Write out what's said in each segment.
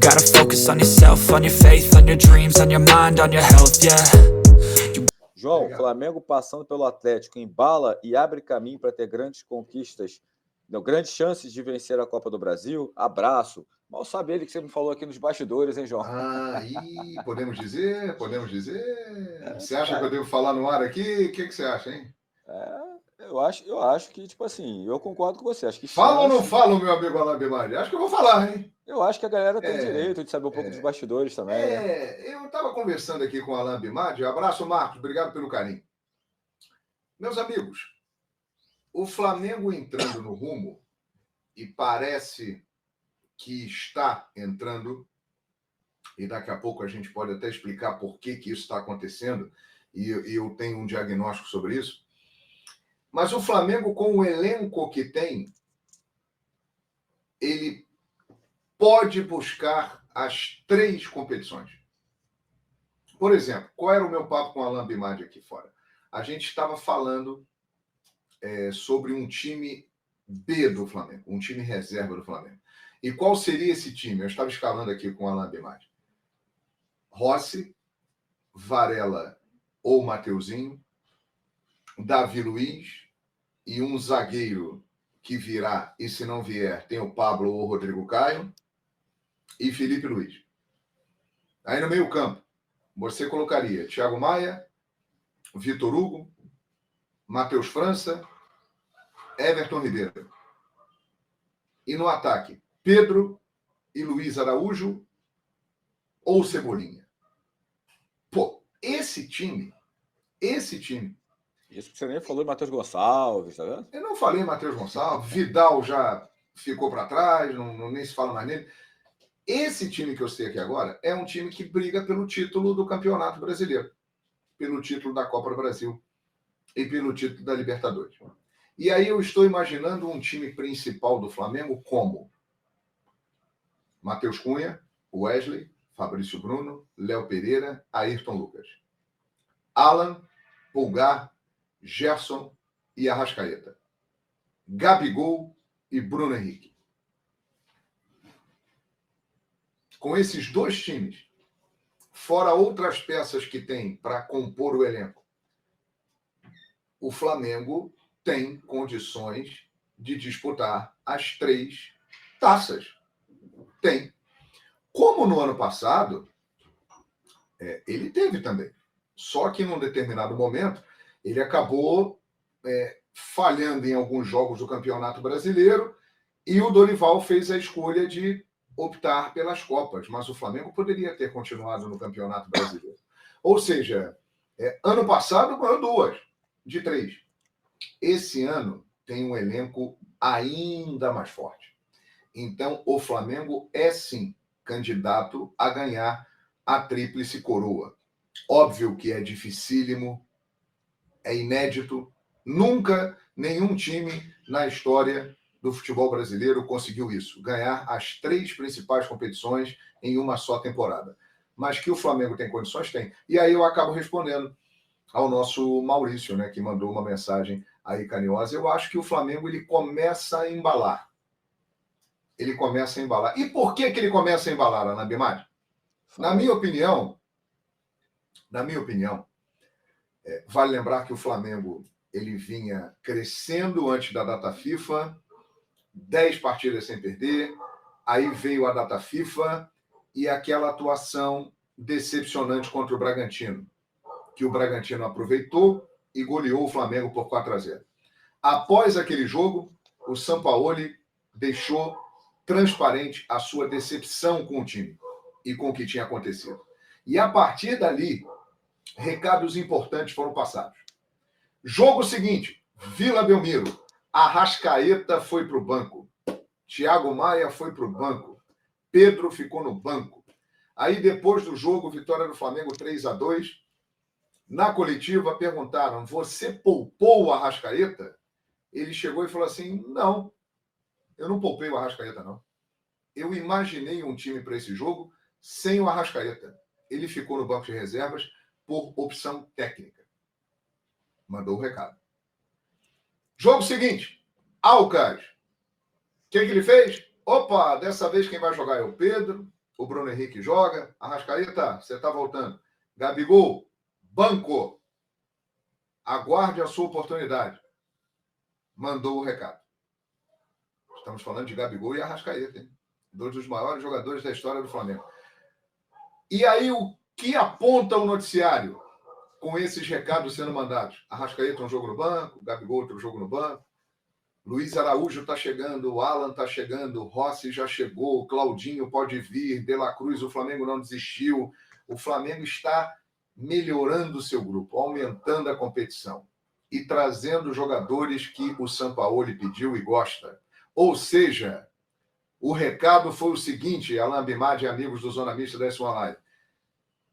gotta focus on yourself, on your faith, on your dreams, on your mind, on your health, yeah. João, o Flamengo passando pelo Atlético embala e abre caminho para ter grandes conquistas, não, grandes chances de vencer a Copa do Brasil. Abraço. Mal sabe ele que você me falou aqui nos bastidores, hein, João? Podemos dizer? Você acha que eu devo falar no ar aqui? O que você acha, hein? Eu acho que, tipo assim, eu concordo com você. Acho que fala ou não fala, meu amigo Alain Bimardi? Acho que eu vou falar, hein? Eu acho que a galera tem direito de saber um pouco dos bastidores também. Eu estava conversando aqui com o Alain Bimardi. Abraço, Marcos. Obrigado pelo carinho. Meus amigos, o Flamengo entrando no rumo, e parece que está entrando, e daqui a pouco a gente pode até explicar por que isso está acontecendo, e eu tenho um diagnóstico sobre isso. Mas o Flamengo, com o elenco que tem, ele pode buscar as 3 competições. Por exemplo, qual era o meu papo com o Alain Bimardi aqui fora? A gente estava falando sobre um time B do Flamengo, um time reserva do Flamengo. E qual seria esse time? Eu estava escalando aqui com o Alain Bimardi. Rossi, Varela ou Mateuzinho, Davi Luiz e um zagueiro que virá, e se não vier, tem o Pablo ou o Rodrigo Caio, e Felipe Luiz. Aí no meio campo, você colocaria Thiago Maia, Vitor Hugo, Matheus França, Everton Ribeiro. E no ataque, Pedro e Luiz Araújo ou Cebolinha. Pô, esse time... Isso que você nem falou de Matheus Gonçalves, tá vendo? Eu não falei Matheus Gonçalves, Vidal já ficou para trás, nem se fala mais nele. Esse time que eu sei aqui agora é um time que briga pelo título do Campeonato Brasileiro, pelo título da Copa do Brasil e pelo título da Libertadores. E aí eu estou imaginando um time principal do Flamengo como Matheus Cunha, Wesley, Fabrício Bruno, Léo Pereira, Ayrton Lucas. Alan, Pulgar, Gerson e Arrascaeta. Gabigol e Bruno Henrique. Com esses 2 times, fora outras peças que tem para compor o elenco, o Flamengo tem condições de disputar as 3 taças. Tem. Como no ano passado, ele teve também. Só que num determinado momento, ele acabou falhando em alguns jogos do Campeonato Brasileiro e o Dorival fez a escolha de optar pelas Copas, mas o Flamengo poderia ter continuado no Campeonato Brasileiro. Ou seja, ano passado ganhou 2 de 3. Esse ano tem um elenco ainda mais forte. Então, o Flamengo é, sim, candidato a ganhar a tríplice coroa. Óbvio que é dificílimo, é inédito. Nunca nenhum time na história do futebol brasileiro conseguiu isso, ganhar as 3 principais competições em uma só temporada. Mas que o Flamengo tem condições, tem. E aí eu acabo respondendo ao nosso Maurício, né, que mandou uma mensagem aí carinhosa. Eu acho que o Flamengo ele começa a embalar. E por que ele começa a embalar, Ana Bimardi? Na minha opinião, vale lembrar que o Flamengo ele vinha crescendo antes da data FIFA, 10 partidas sem perder, aí veio a data FIFA e aquela atuação decepcionante contra o Bragantino, que o Bragantino aproveitou e goleou o Flamengo por 4-0. Após aquele jogo, o Sampaoli deixou transparente a sua decepção com o time e com o que tinha acontecido. E a partir dali, recados importantes foram passados. Jogo seguinte, Vila Belmiro. Arrascaeta foi para o banco. Thiago Maia foi para o banco. Pedro ficou no banco. Aí, depois do jogo, vitória do Flamengo 3-2. Na coletiva, perguntaram, você poupou o Arrascaeta? Ele chegou e falou assim, não, eu não poupei o Arrascaeta, não. Eu imaginei um time para esse jogo sem o Arrascaeta. Ele ficou no banco de reservas por opção técnica. Mandou o recado. Jogo seguinte, Alcas. O que ele fez? Opa, dessa vez quem vai jogar é o Pedro. o Bruno Henrique joga. Arrascaeta, você está voltando. Gabigol, banco. Aguarde a sua oportunidade. Mandou o recado. Estamos falando de Gabigol e Arrascaeta, hein? Dois dos maiores jogadores da história do Flamengo. E aí, o que aponta o noticiário com esses recados sendo mandados? Arrascaeta, um jogo no banco, Gabigol, outro jogo no banco. Luiz Araújo está chegando, o Alan está chegando, Rossi já chegou, Claudinho pode vir, De La Cruz, o Flamengo não desistiu. O Flamengo está melhorando o seu grupo, aumentando a competição e trazendo jogadores que o Sampaoli pediu e gosta. Ou seja, o recado foi o seguinte, Alain Bimad e amigos do Zona Mista da S1 Live.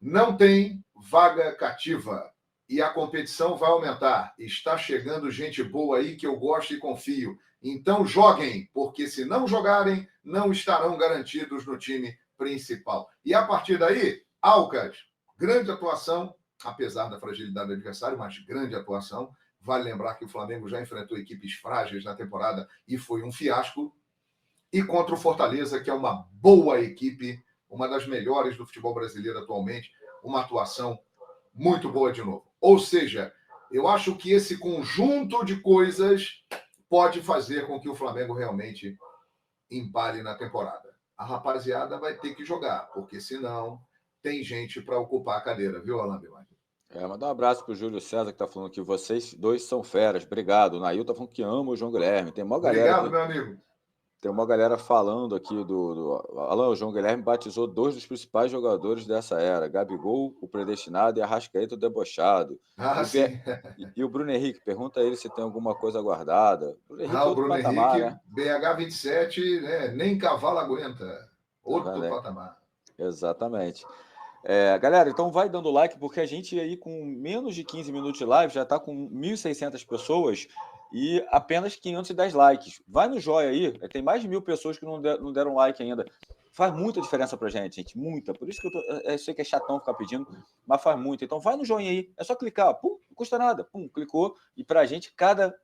Não tem vaga cativa e a competição vai aumentar. Está chegando gente boa aí que eu gosto e confio. Então joguem, porque se não jogarem, não estarão garantidos no time principal. E a partir daí, Alcas, grande atuação, apesar da fragilidade do adversário, mas grande atuação. Vale lembrar que o Flamengo já enfrentou equipes frágeis na temporada e foi um fiasco. E contra o Fortaleza, que é uma boa equipe, uma das melhores do futebol brasileiro atualmente, uma atuação muito boa de novo. Ou seja, eu acho que esse conjunto de coisas pode fazer com que o Flamengo realmente embale na temporada. A rapaziada vai ter que jogar, porque senão tem gente para ocupar a cadeira, viu, Alain Bimad? Mandar um abraço pro Júlio César, que tá falando que vocês dois são feras. Obrigado. O Nail tá falando que ama o João Guilherme. Tem uma galera. Obrigado, meu amigo. Tem uma galera falando aqui Alan, o João Guilherme batizou dois dos principais jogadores dessa era. Gabigol, o predestinado, e Arrascaeta, o debochado. Sim. E o Bruno Henrique, pergunta a ele se tem alguma coisa guardada. O Bruno Henrique, né? BH27, né? Nem cavalo aguenta. Outro patamar. Exatamente. Galera, então vai dando like, porque a gente aí com menos de 15 minutos de live já está com 1.600 pessoas e apenas 510 likes. Vai no joia aí, tem mais de 1.000 pessoas que não deram like ainda. Faz muita diferença pra gente, muita. Por isso que eu sei que é chatão ficar pedindo, mas faz muito. Então vai no joinha aí, é só clicar, pum, não custa nada, pum, clicou. E pra gente, cada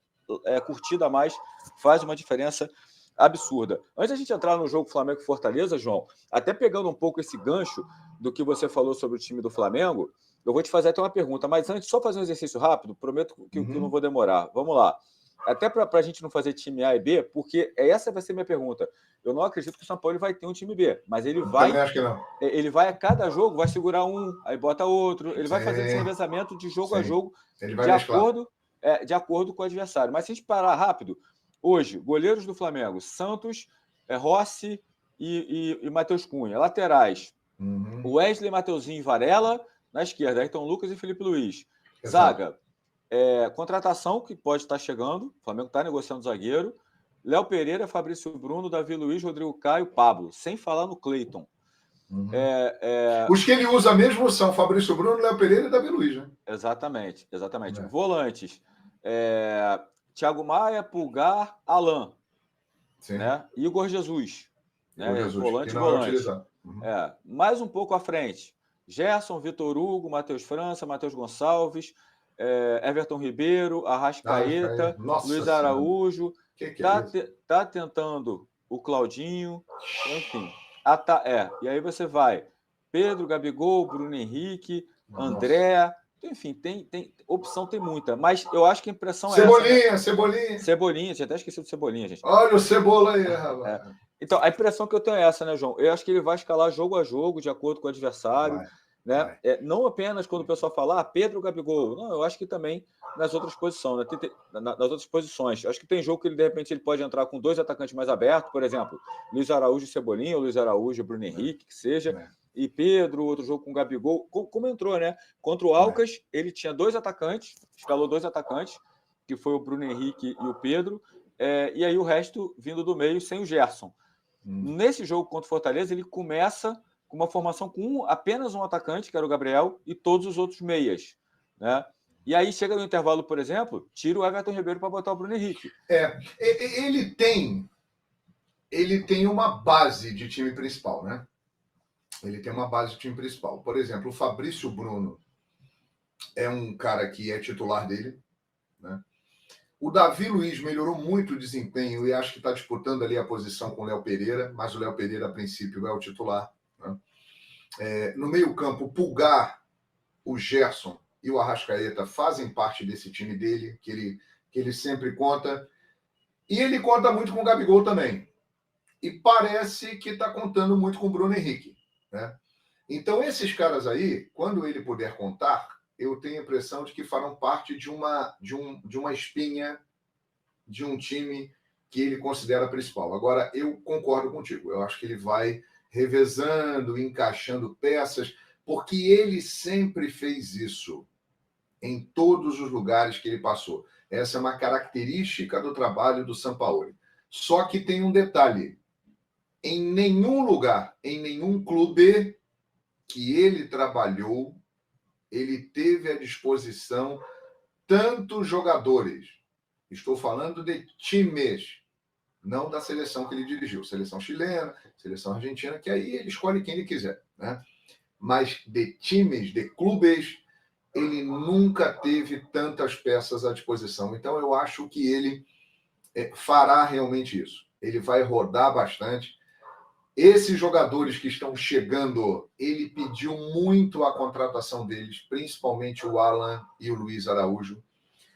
curtida a mais faz uma diferença absurda. Antes da gente entrar no jogo Flamengo e Fortaleza, João, até pegando um pouco esse gancho do que você falou sobre o time do Flamengo, eu vou te fazer até uma pergunta, mas antes, só fazer um exercício rápido, prometo que eu não vou demorar. Vamos lá. Até para a gente não fazer time A e B, porque essa vai ser minha pergunta. Eu não acredito que o São Paulo vai ter um time B, mas ele vai. Eu acho que não. Ele vai a cada jogo, vai segurar um, aí bota outro. Ele vai fazer esse revezamento de jogo a jogo, de acordo com o adversário. Mas se a gente parar rápido, hoje, goleiros do Flamengo, Santos, Rossi e Matheus Cunha. Laterais, Wesley, Mateuzinho e Varela. Na esquerda, Ayrton Lucas e Felipe Luiz. Exato. Zaga, contratação que pode estar chegando. O Flamengo está negociando zagueiro. Léo Pereira, Fabrício Bruno, Davi Luiz, Rodrigo Caio, Pablo. Sem falar no Cleiton. Os que ele usa mesmo são Fabrício Bruno, Léo Pereira e Davi Luiz, né? Exatamente. Volantes. Thiago Maia, Pulgar, Alan. Né? Igor Jesus. Volante. Mais um pouco à frente. Gerson, Vitor Hugo, Matheus França, Matheus Gonçalves, Everton Ribeiro, Arrascaeta, Luiz Araújo. Tá tentando o Claudinho, enfim. E aí você vai Pedro, Gabigol, Bruno Henrique, André, enfim, tem opção, tem muita, mas eu acho que a impressão é essa. Cebolinha, tinha até esquecido do Cebolinha, gente. Olha o Cebola aí, rapaz. Então, a impressão que eu tenho é essa, né, João? Eu acho que ele vai escalar jogo a jogo, de acordo com o adversário. Vai. Não apenas quando o pessoal fala Pedro, Gabigol. Não, eu acho que também nas outras posições. Nas outras posições. Eu acho que tem jogo que, de repente, ele pode entrar com dois atacantes mais abertos, por exemplo, Luiz Araújo e Cebolinha, ou Luiz Araújo e Bruno Henrique, que seja. E Pedro, outro jogo com Gabigol. Como entrou, né? Contra o Alcas, ele tinha dois atacantes, escalou dois atacantes, que foi o Bruno Henrique e o Pedro. E aí o resto vindo do meio sem o Gerson. Nesse jogo contra o Fortaleza, ele começa com uma formação com apenas um atacante, que era o Gabriel, e todos os outros meias. Né? E aí chega no intervalo, por exemplo, tira o Everton Ribeiro para botar o Bruno Henrique. Ele tem uma base de time principal, né? Ele tem uma base de time principal. Por exemplo, o Fabrício Bruno é um cara que é titular dele, né? O Davi Luiz melhorou muito o desempenho e acho que está disputando ali a posição com o Léo Pereira, mas o Léo Pereira, a princípio, é o titular. Né? No meio-campo, o Pulgar, o Gerson e o Arrascaeta fazem parte desse time dele, que ele sempre conta. E ele conta muito com o Gabigol também. E parece que está contando muito com o Bruno Henrique, né? Então, esses caras aí, quando ele puder contar, eu tenho a impressão de que farão parte de uma espinha de um time que ele considera principal. Agora, eu concordo contigo. Eu acho que ele vai revezando, encaixando peças, porque ele sempre fez isso em todos os lugares que ele passou. Essa é uma característica do trabalho do Sampaoli. Só que tem um detalhe. Em nenhum lugar, em nenhum clube que ele trabalhou, ele teve à disposição tantos jogadores. Estou falando de times, não da seleção que ele dirigiu. Seleção chilena, seleção argentina, que aí ele escolhe quem ele quiser, né? Mas de times, de clubes, ele nunca teve tantas peças à disposição. Então, eu acho que ele fará realmente isso. Ele vai rodar bastante. Esses jogadores que estão chegando, ele pediu muito a contratação deles, principalmente o Alan e o Luiz Araújo.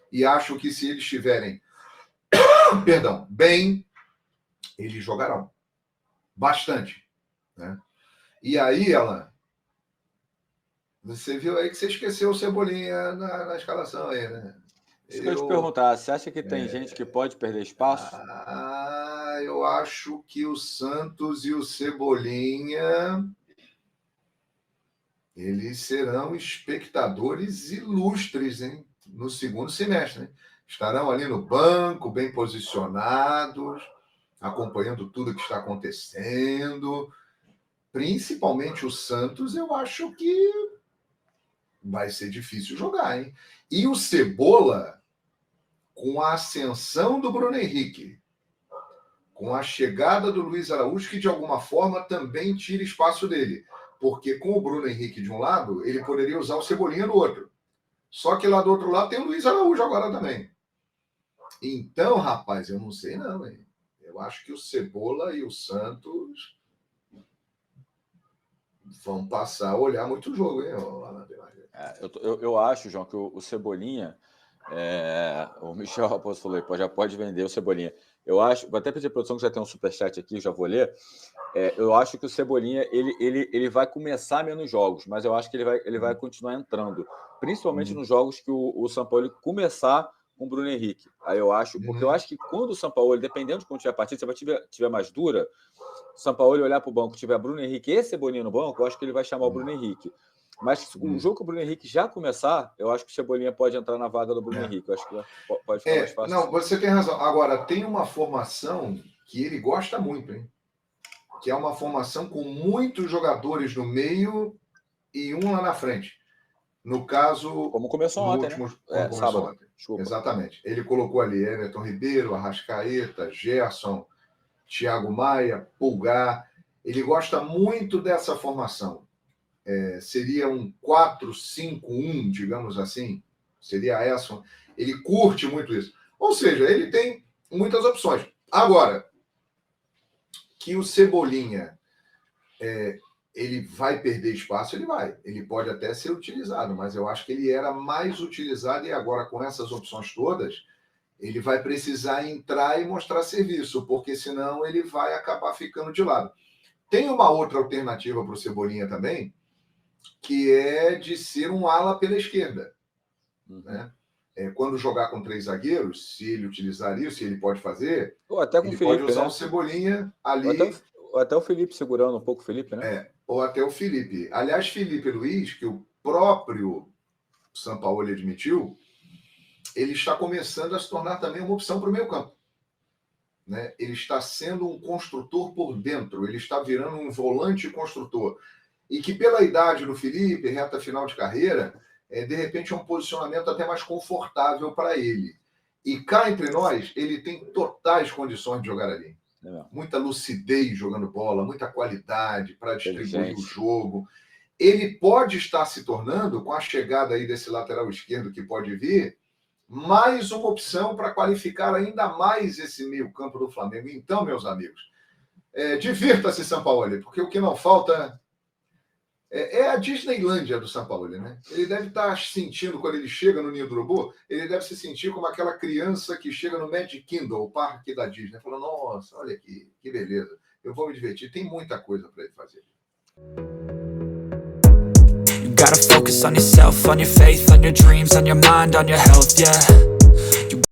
E acho que se eles estiverem bem, eles jogarão bastante, né? E aí, Alan, você viu aí que você esqueceu o Cebolinha na escalação aí, né? Isso que eu ia te perguntar, você acha que tem gente que pode perder espaço? Eu acho que o Santos e o Cebolinha, eles serão espectadores ilustres, hein? No segundo semestre, né? Estarão ali no banco, bem posicionados, acompanhando tudo que está acontecendo. Principalmente o Santos, eu acho que vai ser difícil jogar, hein? E o Cebola, com a ascensão do Bruno Henrique, com a chegada do Luiz Araújo, que de alguma forma também tira espaço dele. Porque com o Bruno Henrique de um lado, ele poderia usar o Cebolinha do outro. Só que lá do outro lado tem o Luiz Araújo agora também. Então, rapaz, eu não sei não, hein? Eu acho que o Cebola e o Santos vão passar a olhar muito o jogo, hein, Alan? Eu acho, João, que o Cebolinha... o Michel Raposo falou, já pode vender o Cebolinha. Eu acho, vou até pedir a produção que já tem um superchat aqui, já vou ler. Eu acho que o Cebolinha ele vai começar menos jogos, mas eu acho que ele vai continuar entrando, principalmente nos jogos que o Sampaoli começar com o Bruno Henrique. Aí eu acho, porque eu acho que quando o Sampaoli, dependendo de como tiver a partida, se a partida tiver mais dura, o Sampaoli olhar para o banco, tiver Bruno Henrique e Cebolinha no banco, eu acho que ele vai chamar o Bruno Henrique. Mas o jogo que o Bruno Henrique já começar, eu acho que o Cebolinha pode entrar na vaga do Bruno Henrique. Eu acho que pode ficar mais fácil. Não, você tem razão. Agora, tem uma formação que ele gosta muito, hein? Que é uma formação com muitos jogadores no meio e um lá na frente. No caso... Como começou ontem, último, né? Sábado. Ontem. Exatamente. Ele colocou ali Everton Ribeiro, Arrascaeta, Gerson, Thiago Maia, Pulgar. Ele gosta muito dessa formação. Seria um 4-5-1, digamos assim. Seria essa. Ele curte muito isso. Ou seja, ele tem muitas opções. Agora, que o Cebolinha ele vai perder espaço, ele vai. Ele pode até ser utilizado, mas eu acho que ele era mais utilizado e agora, com essas opções todas, ele vai precisar entrar e mostrar serviço, porque senão ele vai acabar ficando de lado. Tem uma outra alternativa para o Cebolinha também, que é de ser um ala pela esquerda. Né? Quando jogar com 3 zagueiros, se ele utilizar isso, se ele pode fazer, ou até com ele o Felipe, pode usar, né? O Cebolinha ali. Ou até o Felipe segurando um pouco o Felipe, né? Ou até o Felipe. Aliás, Felipe Luiz, que o próprio Sampaoli admitiu, ele está começando a se tornar também uma opção para o meio campo. Né? Ele está sendo um construtor por dentro, ele está virando um volante construtor. E que pela idade do Felipe, reta final de carreira, de repente é um posicionamento até mais confortável para ele. E cá entre nós, ele tem totais condições de jogar ali. Muita lucidez jogando bola, muita qualidade para distribuir o jogo. Ele pode estar se tornando, com a chegada aí desse lateral esquerdo que pode vir, mais uma opção para qualificar ainda mais esse meio-campo do Flamengo. Então, meus amigos, divirta-se, Sampaoli, porque o que não falta É a Disneylândia do Sampaoli, né? Ele deve estar sentindo, quando ele chega no Ninho do Urubu, ele deve se sentir como aquela criança que chega no Magic Kingdom, o parque da Disney, falando, nossa, olha aqui, que beleza, eu vou me divertir. Tem muita coisa para ele fazer. You gotta focus on yourself, on your faith, on your dreams, on your mind, on your health, yeah.